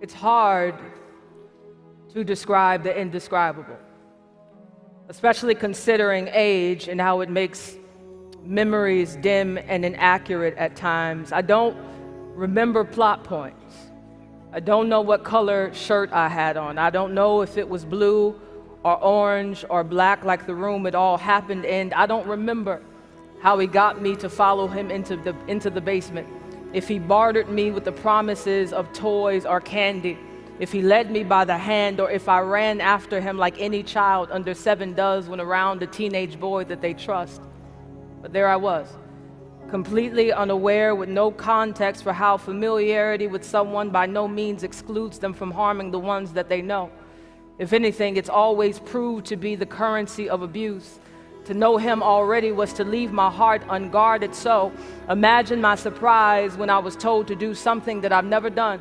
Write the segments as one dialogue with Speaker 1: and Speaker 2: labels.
Speaker 1: It's hard to describe the indescribable, especially considering age and how it makes memories dim and inaccurate at times. I don't remember plot points. I don't know what color shirt I had on. I don't know if it was blue or orange or black like the room it all happened in. I don't remember how he got me to follow him into the basement. If he bartered me with the promises of toys or candy, if he led me by the hand, or if I ran after him like any child under 7 does when around a teenage boy that they trust. But there I was, completely unaware, with no context for how familiarity with someone by no means excludes them from harming the ones that they know. If anything, it's always proved to be the currency of abuse. To know him already was to leave my heart unguarded. So imagine my surprise when I was told to do something that I've never done,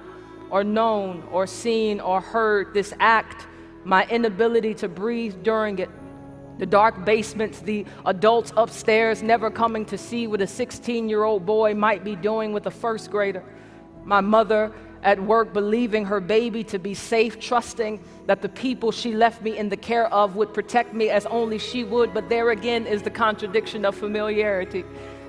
Speaker 1: or known, or seen, or heard. This act, my inability to breathe during it, the dark basements, the adults upstairs never coming to see what a 16-year-old boy might be doing with a first grader. My mother at work believing her baby to be safe, trusting that the people she left me in the care of would protect me as only she would. But there again is the contradiction of familiarity.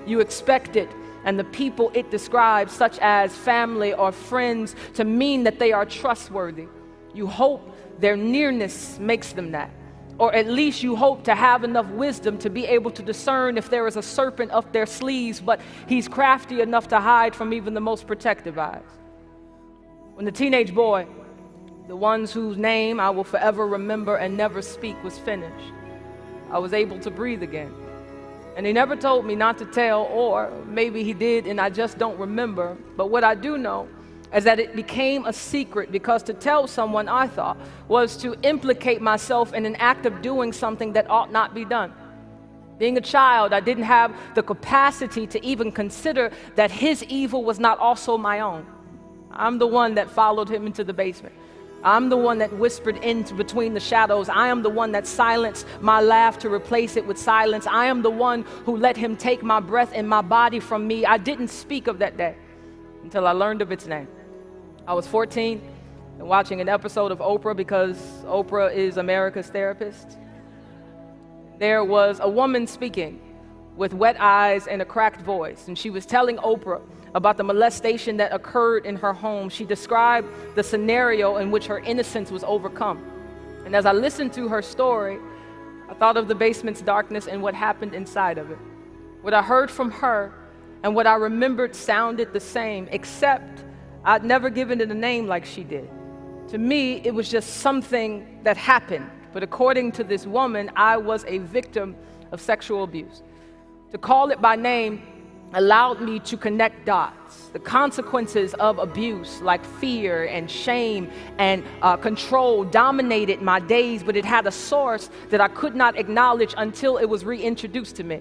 Speaker 1: You expect it and the people it describes, such as family or friends, to mean that they are trustworthy. You hope their nearness makes them that. Or at least you hope to have enough wisdom to be able to discern if there is a serpent up their sleeves, but he's crafty enough to hide from even the most protective eyes. When the teenage boy, the ones whose name I will forever remember and never speak, was finished, I was able to breathe again. And he never told me not to tell, or maybe he did and I just don't remember. But what I do know is that it became a secret, because to tell someone, I thought, was to implicate myself in an act of doing something that ought not be done. Being a child, I didn't have the capacity to even consider that his evil was not also my own. I'm the one that followed him into the basement. I'm the one that whispered in between the shadows. I am the one that silenced my laugh to replace it with silence. I am the one who let him take my breath and my body from me. I didn't speak of that day until I learned of its name. I was 14 and watching an episode of Oprah, because Oprah is America's therapist. There was a woman speaking with wet eyes and a cracked voice, and she was telling Oprah about the molestation that occurred in her home. She described the scenario in which her innocence was overcome. And as I listened to her story, I thought of the basement's darkness and what happened inside of it. What I heard from her and what I remembered sounded the same, except I'd never given it a name like she did. To me, it was just something that happened. But according to this woman, I was a victim of sexual abuse. To call it by name allowed me to connect dots. The consequences of abuse, like fear and shame and control, dominated my days, but it had a source that I could not acknowledge until it was reintroduced to me.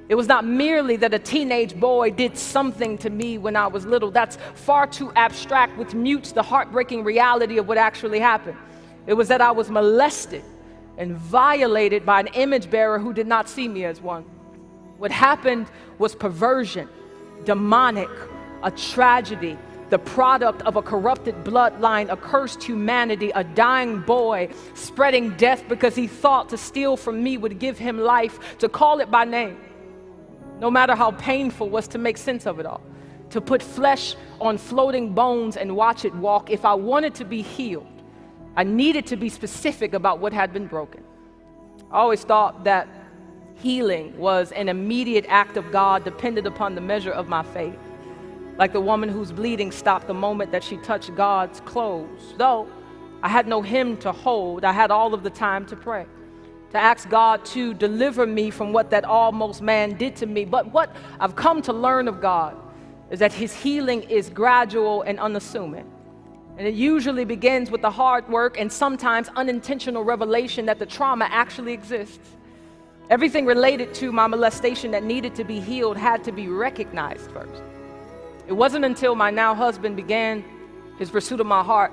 Speaker 1: It was not merely that a teenage boy did something to me when I was little. That's far too abstract, which mutes the heartbreaking reality of what actually happened. It was that I was molested and violated by an image bearer who did not see me as one. What happened was perversion, demonic, a tragedy, the product of a corrupted bloodline, a cursed humanity, a dying boy spreading death because he thought to steal from me would give him life. To call it by name, no matter how painful, was to make sense of it all. To put flesh on floating bones and watch it walk. If I wanted to be healed, I needed to be specific about what had been broken. I always thought that healing was an immediate act of God dependent upon the measure of my faith. Like the woman whose bleeding stopped the moment that she touched God's clothes. Though I had no hymn to hold, I had all of the time to pray, to ask God to deliver me from what that almost man did to me. But what I've come to learn of God is that his healing is gradual and unassuming. And it usually begins with the hard work and sometimes unintentional revelation that the trauma actually exists. Everything related to my molestation that needed to be healed had to be recognized first. It wasn't until my now husband began his pursuit of my heart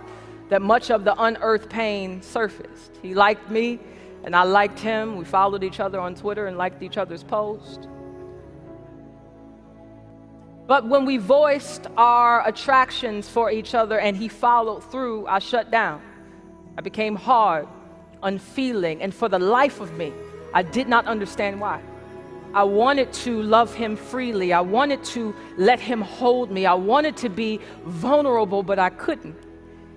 Speaker 1: that much of the unearthed pain surfaced. He liked me and I liked him. We followed each other on Twitter and liked each other's posts. But when we voiced our attractions for each other and he followed through, I shut down. I became hard, unfeeling, and for the life of me, I did not understand why. I wanted to love him freely. I wanted to let him hold me. I wanted to be vulnerable, but I couldn't.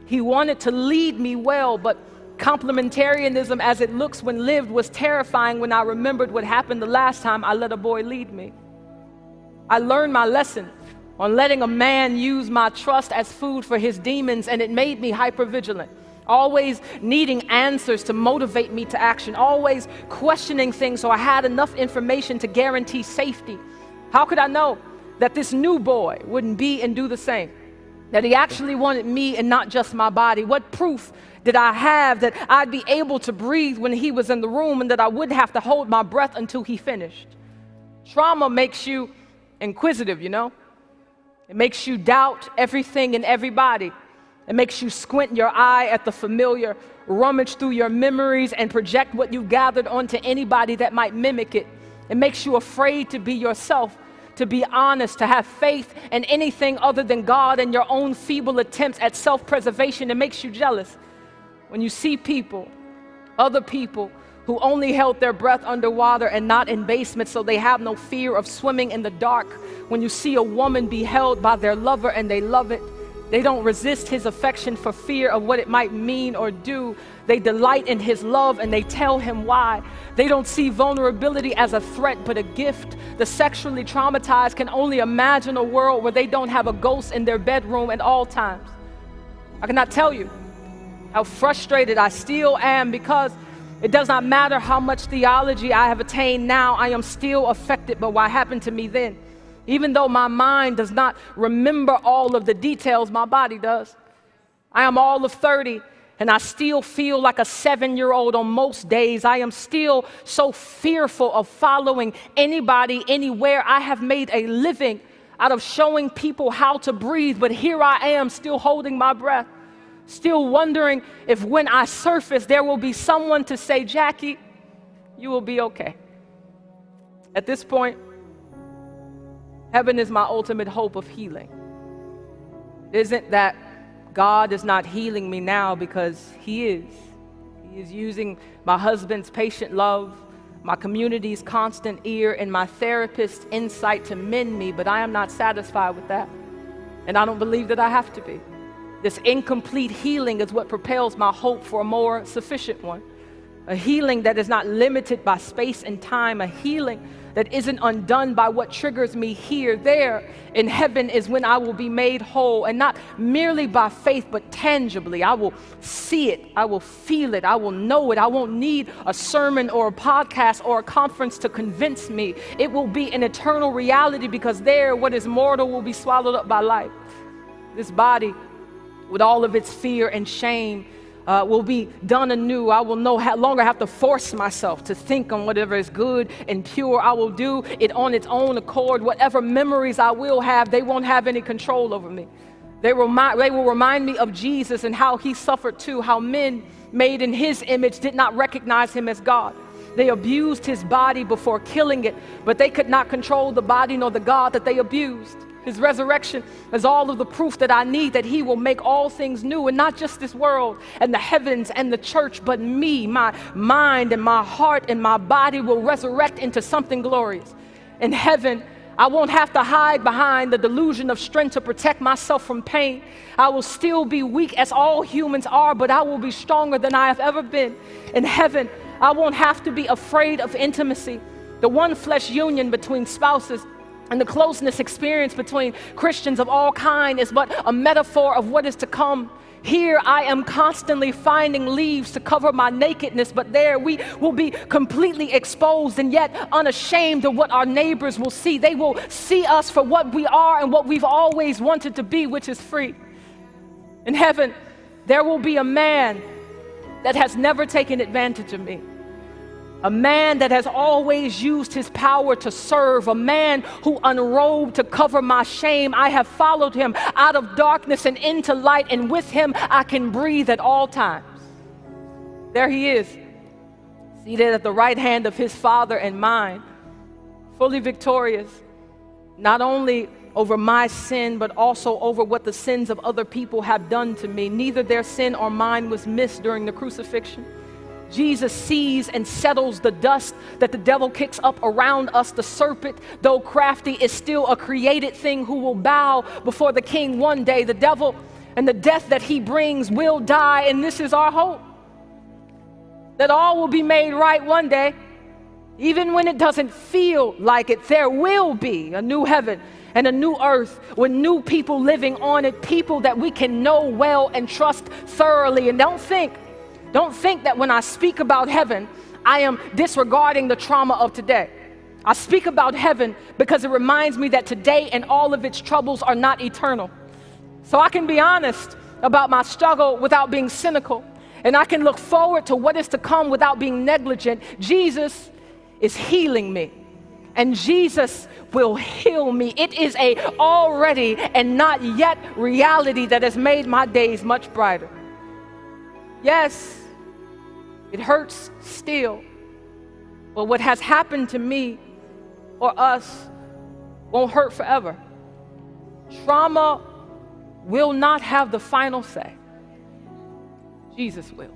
Speaker 1: He wanted to lead me well, but complementarianism as it looks when lived was terrifying when I remembered what happened the last time I let a boy lead me. I learned my lesson on letting a man use my trust as food for his demons, and it made me hypervigilant. Always needing answers to motivate me to action, always questioning things so I had enough information to guarantee safety. How could I know that this new boy wouldn't be and do the same? That he actually wanted me and not just my body? What proof did I have that I'd be able to breathe when he was in the room and that I wouldn't have to hold my breath until he finished? Trauma makes you inquisitive, you know? It makes you doubt everything and everybody. It makes you squint your eye at the familiar, rummage through your memories, and project what you've gathered onto anybody that might mimic it. It makes you afraid to be yourself, to be honest, to have faith in anything other than God and your own feeble attempts at self-preservation. It makes you jealous when you see people, other people, who only held their breath underwater and not in basements, so they have no fear of swimming in the dark. When you see a woman be held by their lover and they love it, they don't resist his affection for fear of what it might mean or do. They delight in his love and they tell him why. They don't see vulnerability as a threat but a gift. The sexually traumatized can only imagine a world where they don't have a ghost in their bedroom at all times. I cannot tell you how frustrated I still am, because it does not matter how much theology I have attained now, I am still affected by what happened to me then. Even though my mind does not remember all of the details, my body does. I am all of 30, and I still feel like a 7-year-old on most days. I am still so fearful of following anybody, anywhere. I have made a living out of showing people how to breathe, but here I am still holding my breath, still wondering if when I surface, there will be someone to say, Jackie, you will be okay. At this point, heaven is my ultimate hope of healing. It isn't that God is not healing me now, because he is. He is using my husband's patient love, my community's constant ear, and my therapist's insight to mend me, but I am not satisfied with that. And I don't believe that I have to be. This incomplete healing is what propels my hope for a more sufficient one. A healing that is not limited by space and time, a healing that isn't undone by what triggers me here. There in heaven is when I will be made whole, and not merely by faith, but tangibly. I will see it, I will feel it, I will know it. I won't need a sermon or a podcast or a conference to convince me. It will be an eternal reality, because there what is mortal will be swallowed up by life. This body, with all of its fear and shame, will be done anew. I will no longer have to force myself to think on whatever is good and pure. I will do it on its own accord. Whatever memories I will have, they won't have any control over me. They will remind me of Jesus and how he suffered too, how men made in his image did not recognize him as God. They abused his body before killing it, but they could not control the body nor the God that they abused. His resurrection is all of the proof that I need that he will make all things new, and not just this world and the heavens and the church, but me, my mind and my heart and my body will resurrect into something glorious. In heaven, I won't have to hide behind the delusion of strength to protect myself from pain. I will still be weak as all humans are, but I will be stronger than I have ever been. In heaven, I won't have to be afraid of intimacy. The one flesh union between spouses and the closeness experience between Christians of all kind is but a metaphor of what is to come. Here I am constantly finding leaves to cover my nakedness, but there we will be completely exposed and yet unashamed of what our neighbors will see. They will see us for what we are and what we've always wanted to be, which is free. In heaven, there will be a man that has never taken advantage of me. A man that has always used his power to serve, a man who unrobed to cover my shame. I have followed him out of darkness and into light, and with him I can breathe at all times. There he is, seated at the right hand of his Father and mine, fully victorious, not only over my sin, but also over what the sins of other people have done to me. Neither their sin or mine was missed during the crucifixion. Jesus sees and settles the dust that the devil kicks up around us. The serpent, though crafty, is still a created thing who will bow before the King one day. The devil and the death that he brings will die, and this is our hope, that all will be made right one day. Even when it doesn't feel like it, there will be a new heaven and a new earth with new people living on it, people that we can know well and trust thoroughly. And don't think that when I speak about heaven, I am disregarding the trauma of today. I speak about heaven because it reminds me that today and all of its troubles are not eternal. So I can be honest about my struggle without being cynical, and I can look forward to what is to come without being negligent. Jesus is healing me, and Jesus will heal me. It is a already and not yet reality that has made my days much brighter. Yes, it hurts still, but what has happened to me or us won't hurt forever. Trauma will not have the final say. Jesus will.